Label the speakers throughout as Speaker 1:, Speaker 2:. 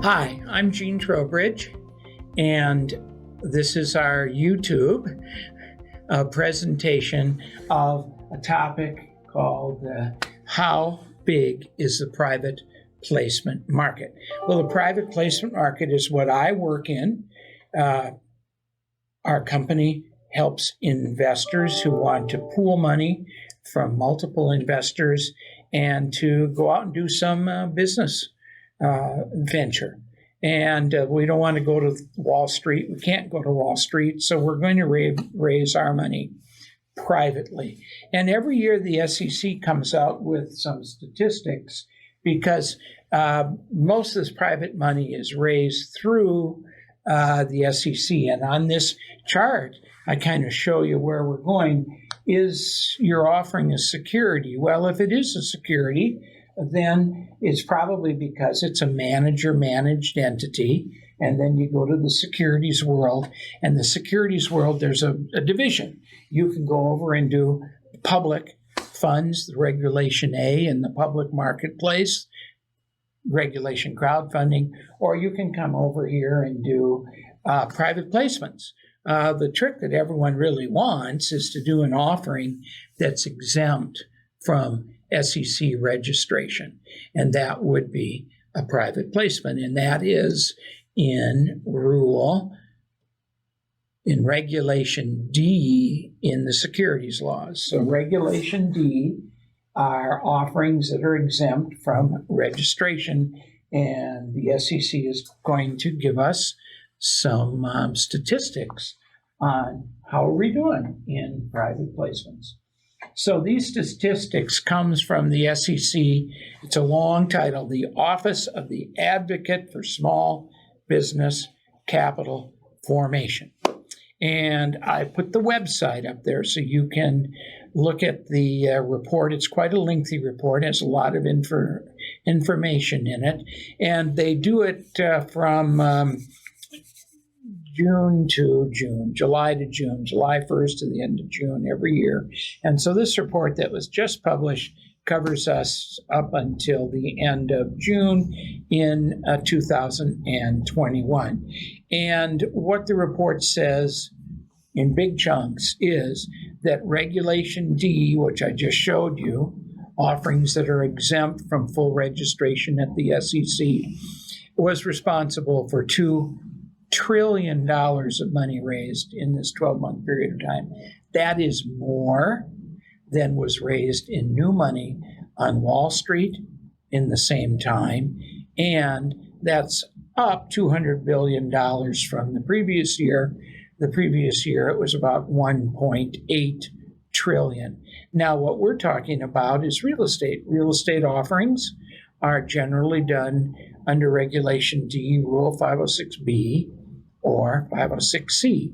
Speaker 1: Hi, I'm Gene Trowbridge, and this is our YouTube presentation of a topic called How Big is the Private Placement Market? Well, the private placement market is what I work in. Our company helps investors who want to pool money from multiple investors and to go out and do some business venture. And we don't want to go to Wall Street. We can't go to Wall Street, so we're going to raise our money privately. And every year the SEC comes out with some statistics because most of this private money is raised through the SEC. And on this chart, I kind of show you where we're going. Is your offering a security? Well, if it is a security, then it's probably because it's a manager-managed entity. And then you go to the securities world. And the securities world, there's a division. You can go over and do public funds, the Regulation A in the public marketplace, regulation crowdfunding, or you can come over here and do private placements. The trick that everyone really wants is to do an offering that's exempt from SEC registration, and that would be a private placement, and that is in Regulation D in the securities laws. So Regulation D are offerings that are exempt from registration, and the SEC is going to give us some statistics on how are we doing in private placements. So these statistics comes from the SEC. It's a long title, the Office of the Advocate for Small Business Capital Formation. And I put the website up there so you can look at the report. It's quite a lengthy report. It has a lot of information in it. And they do it from June to June, July to June, July 1st to the end of June every year. And so this report that was just published covers us up until the end of June in 2021. And what the report says in big chunks is that Regulation D, which I just showed you, offerings that are exempt from full registration at the SEC, was responsible for $2 trillion of money raised in this 12-month period of time. That is more than was raised in new money on Wall Street in the same time, and that's up $200 billion from the previous year. The previous year, it was about $1.8 trillion. Now, what we're talking about is real estate. Real estate offerings are generally done under Regulation D, Rule 506B, or 506C.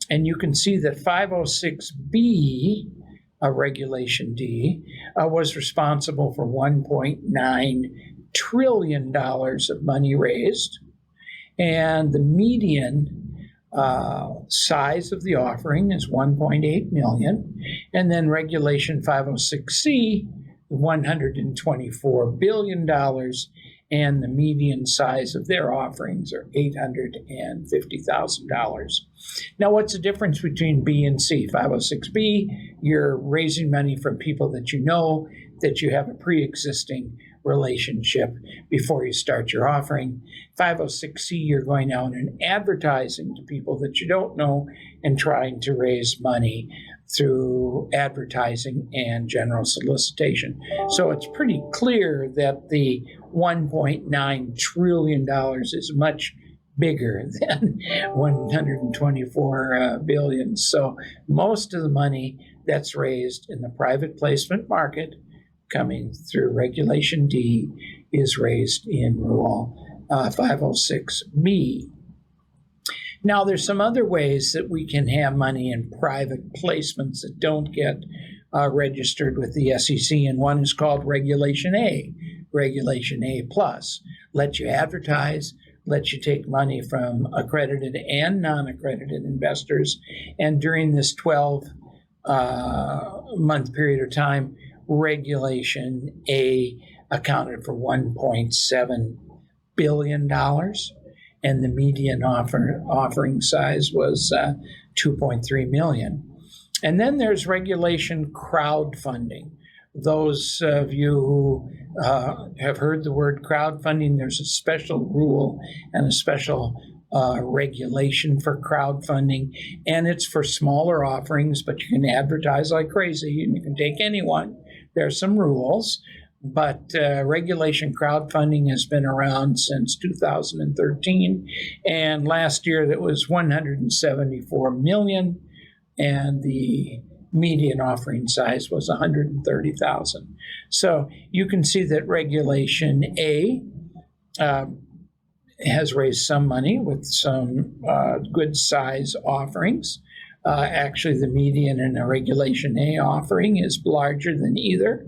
Speaker 1: And you can see that 506B, Regulation D, was responsible for $1.9 trillion of money raised. And the median size of the offering is 1.8 million. And then Regulation 506C, $124 billion, and the median size of their offerings are $850,000. Now, what's the difference between B and C? 506B, you're raising money from people that you know, that you have a pre-existing relationship before you start your offering. 506C, you're going out and advertising to people that you don't know and trying to raise money through advertising and general solicitation. So it's pretty clear that the $1.9 trillion is much bigger than 124 billion. So most of the money that's raised in the private placement market coming through Regulation D is raised in Rule 506B. Now, there's some other ways that we can have money in private placements that don't get registered with the SEC, and one is called Regulation A, Regulation A+. Let you advertise, let you take money from accredited and non-accredited investors, and during this 12-month period of time, Regulation A accounted for $1.7 billion, and the median offering size was 2.3 million. And then there's regulation crowdfunding. Those of you who have heard the word crowdfunding, there's a special rule and a special regulation for crowdfunding, and it's for smaller offerings, but you can advertise like crazy and you can take anyone. There are some rules, but regulation crowdfunding has been around since 2013, and last year that was 174 million, and the median offering size was 130,000. So you can see that Regulation A has raised some money with some good size offerings. Actually, the median in a Regulation A offering is larger than either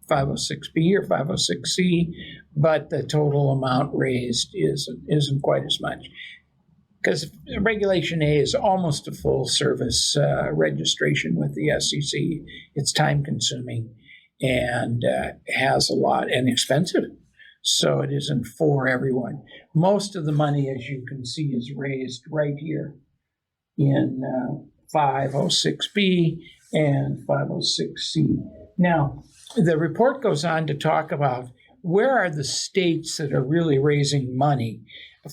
Speaker 1: 506B or 506C, but the total amount raised isn't quite as much. Because Regulation A is almost a full service registration with the SEC. It's time consuming and has a lot and expensive. So it isn't for everyone. Most of the money, as you can see, is raised right here in 506B and 506C. Now, the report goes on to talk about where are the states that are really raising money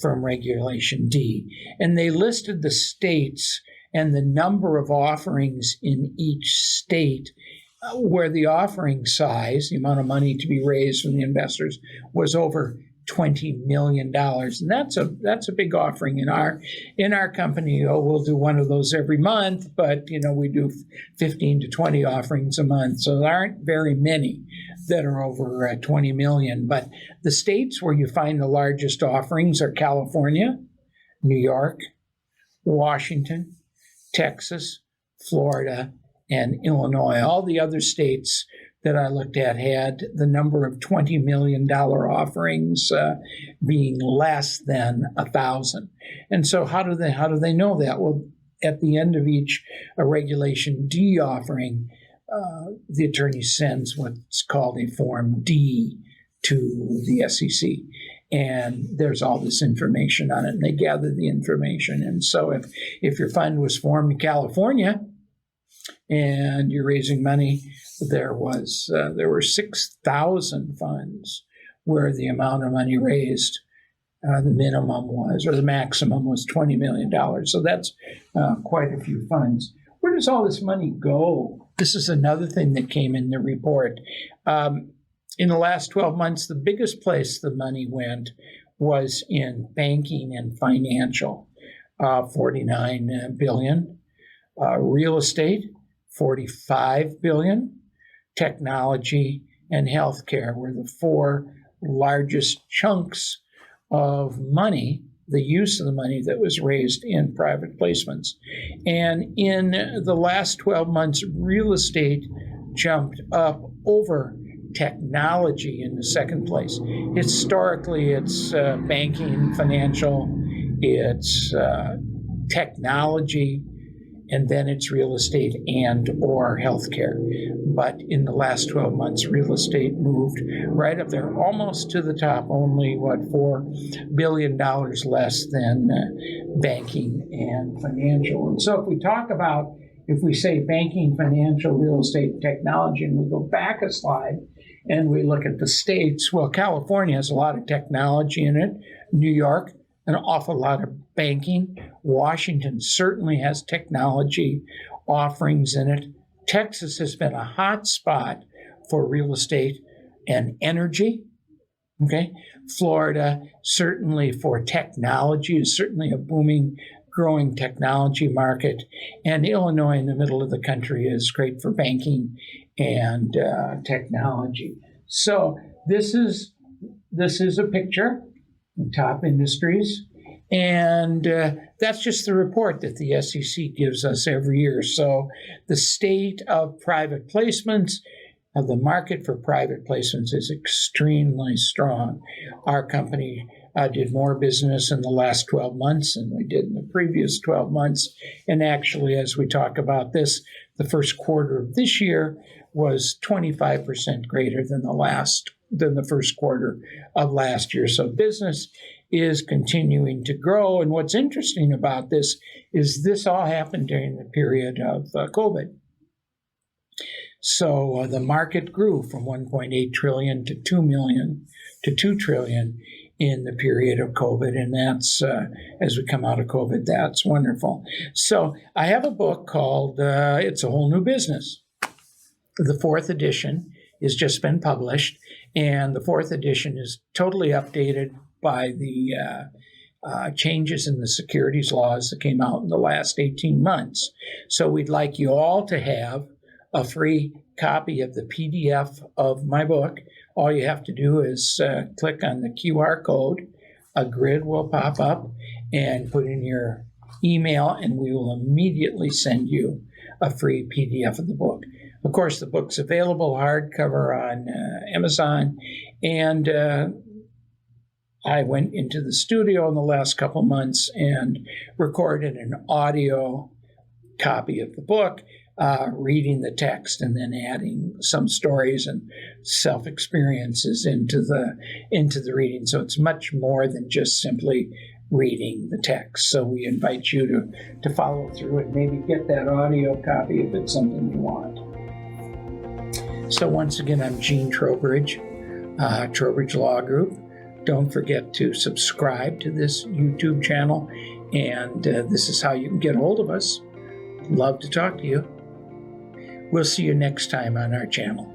Speaker 1: from Regulation D. And they listed the states and the number of offerings in each state where the offering size, the amount of money to be raised from the investors, was over $20 million. And that's a big offering in our company. We'll do one of those every month, but we do 15 to 20 offerings a month. So there aren't very many that are over 20 million. But the states where you find the largest offerings are California, New York, Washington, Texas, Florida, and Illinois. All the other states that I looked at had the number of $20 million offerings being less than 1,000. And so how do they know that? Well, at the end of each Regulation D offering, the attorney sends what's called a Form D to the SEC. And there's all this information on it, and they gather the information. And so if your fund was formed in California and you're raising money, there were 6,000 funds where the amount of money raised, the minimum was, or the maximum was $20 million. So that's quite a few funds. Where does all this money go? This is another thing that came in the report. In the last 12 months, the biggest place the money went was in banking and financial, 49 billion. Real estate, 45 billion. Technology and healthcare were the four largest chunks of money, the use of the money that was raised in private placements. And in the last 12 months, real estate jumped up over technology in the second place. Historically, it's banking, financial, it's technology, and then it's real estate and or healthcare. But in the last 12 months, real estate moved right up there, almost to the top, only, $4 billion less than banking and financial. And so if we say banking, financial, real estate, technology, and we go back a slide and we look at the states, well, California has a lot of technology in it. New York, an awful lot of banking. Washington certainly has technology offerings in it. Texas has been a hot spot for real estate and energy. Okay. Florida, certainly for technology, is certainly a booming, growing technology market. And Illinois, in the middle of the country, is great for banking and technology. So this is a picture of top industries. And that's just the report that the SEC gives us every year. So the state of private placements, of the market for private placements, is extremely strong. Our company did more business in the last 12 months than we did in the previous 12 months. And actually, as we talk about this, the first quarter of this year was 25% greater than the last than the first quarter of last year. So business is continuing to grow. And what's interesting about this is this all happened during the period of COVID. So the market grew from 1.8 trillion to 2 million to 2 trillion in the period of COVID. And that's, as we come out of COVID, that's wonderful. So I have a book called It's a Whole New Business. The fourth edition has just been published, and the fourth edition is totally updated by the changes in the securities laws that came out in the last 18 months. So we'd like you all to have a free copy of the PDF of my book. All you have to do is click on the QR code. A grid will pop up, and put in your email, and we will immediately send you a free PDF of the book. Of course, the book's available hardcover on Amazon, and I went into the studio in the last couple months and recorded an audio copy of the book, reading the text and then adding some stories and self-experiences into the reading. So it's much more than just simply reading the text. So we invite you to follow through and maybe get that audio copy if it's something you want. So once again, I'm Gene Trowbridge, Trowbridge Law Group. Don't forget to subscribe to this YouTube channel, and this is how you can get a hold of us. Love to talk to you. We'll see you next time on our channel.